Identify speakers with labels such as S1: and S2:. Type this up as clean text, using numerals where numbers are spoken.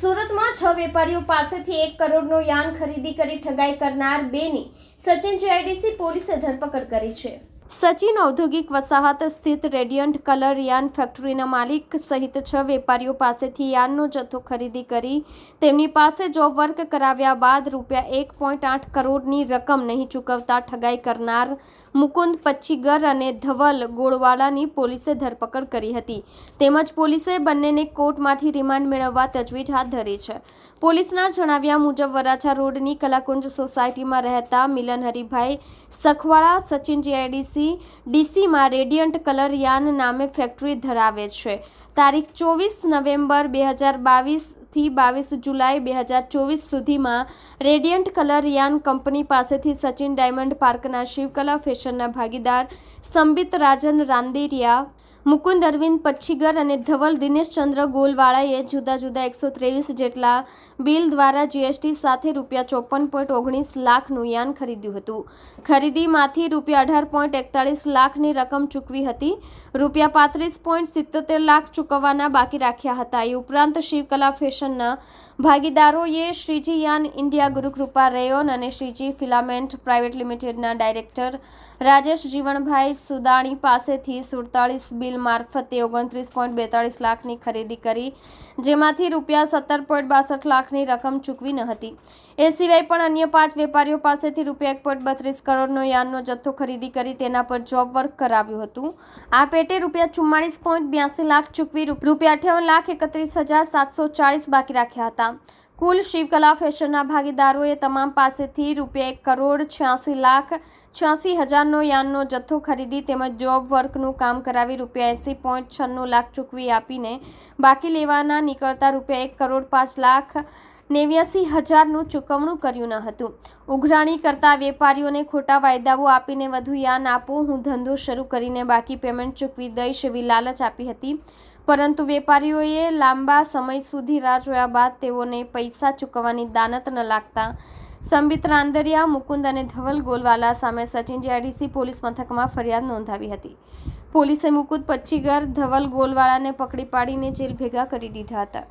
S1: સુરતમાં 6 વેપારીઓ પાસેથી 1 કરોડનો યાન ખરીદી કરી ઠગાઈ કરનાર બેની સચિન જીઆઈડીસી પોલીસે ધરપકડ કરી છે। સચિન ઔદ્યોગિક વસાહત સ્થિત રેડિયન્ટ કલર યાન ફેક્ટરીના માલિક સહિત 6 વેપારીઓ પાસેથી યાનનો જથ્થો ખરીદી કરી તેમની પાસે જોબ વર્ક કરાવ્યા બાદ ₹1.8 કરોડની રકમ નહીં ચૂકવતા ઠગાઈ કરનાર મુકુંદ પચ્ચીગર અને ધવલ ગોળવાલાની પોલીસે ધરપકડ કરી હતી। તેમજ પોલીસે બંનેને કોર્ટમાંથી રિમાન્ડ મેળવવા તજવીજ હાથ ધરી છે। પોલીસના જણાવ્યા મુજબ વરાછા રોડની કલાકુંજ સોસાયટીમાં રહેતા મિલન હરિભાઈ સખવાળા સચિન જીઆઈડીસી ડીસીમાં રેડિયન્ટ કલર યાન નામે ફેક્ટરી ધરાવે છે। તારીખ 24 નવેમ્બર 2022 થી 22 જુલાઈ 2024 સુધીમાં રેડિયન્ટ કલર યાન કંપની પાસેથી સચિન ડાયમંડ પાર્કના શિવકલા ફેશનના ભાગીદાર સંબિત રાજન રાંદેરિયા, મુકુંદ અરવિંદ પચ્ચીગર અને ધવલ દિનેશચંદ્ર ગોલવાળાએ જુદા જુદા 123 જેટલા બિલ દ્વારા જીએસટી સાથે ₹54.19 લાખનું યાન ખરીદ્યું હતું। ખરીદીમાંથી ₹18.41 લાખની રકમ ચૂકવી હતી। ₹35.77 લાખ ચૂકવવાના બાકી રાખ્યા હતા। એ ઉપરાંત શિવકલા ફેશનના ભાગીદારોએ Shreeji yarn India Gurukrupa rayon અને શ્રીજી ફિલામેન્ટ પ્રાઇવેટ લિમિટેડના ડાયરેક્ટર રાજેશ જીવણભાઈ સુદાણી પાસેથી 47 બિલ મારફતે 29.42 લાખની ખરીદી કરી, જેમાંથી ₹17.62 લાખની રકમ ચૂકવી ન હતી। એ સિવાય પણ અન્ય 5 વેપારીઓ પાસેથી ₹1.32 કરોડનો યાનનો જથ્થો ખરીદી કરી તેના પર જોબ વર્ક કરાવ્યું હતું। આ પેટે ₹44.82 લાખ ચૂકવી ₹58,31,740 બાકી રાખ્યા હતા। કુલ શિવકલા ફેશનના ભાગીદારોએ તમામ પાસેથી ₹1,86,86,000નો યાનનો જથ્થો ખરીદી તેમજ જોબ વર્કનું કામ કરાવી ₹80.96 લાખ ચૂકવી આપીને બાકી લેવાના નીકળતા ₹1,05,89,000નું ચૂકવણું કર્યું ન હતું। ઉઘરાણી કરતા વેપારીઓને ખોટા વાયદાઓ આપીને વધુ યાન આપો, હું ધંધો શરૂ કરીને બાકી પેમેન્ટ ચૂકવી દઈશ એવી લાલચ આપી હતી, પરંતુ વેપારીઓએ લાંબા સમય સુધી રાહ જોયા બાદ તેઓને પૈસા ચૂકવવાની દાનત ન લાગતા સંબિત રાંદેરિયા, મુકુંદ અને ધવલ ગોલવાલા સામે સચિન જીઆઈડીસી પોલીસ મથકમાં ફરિયાદ નોંધાવી હતી। પોલીસે મુકુંદ પચ્ચીગર, ધવલ ગોલવાલાને પકડી પાડીને જેલ ભેગા કરી દીધા હતા।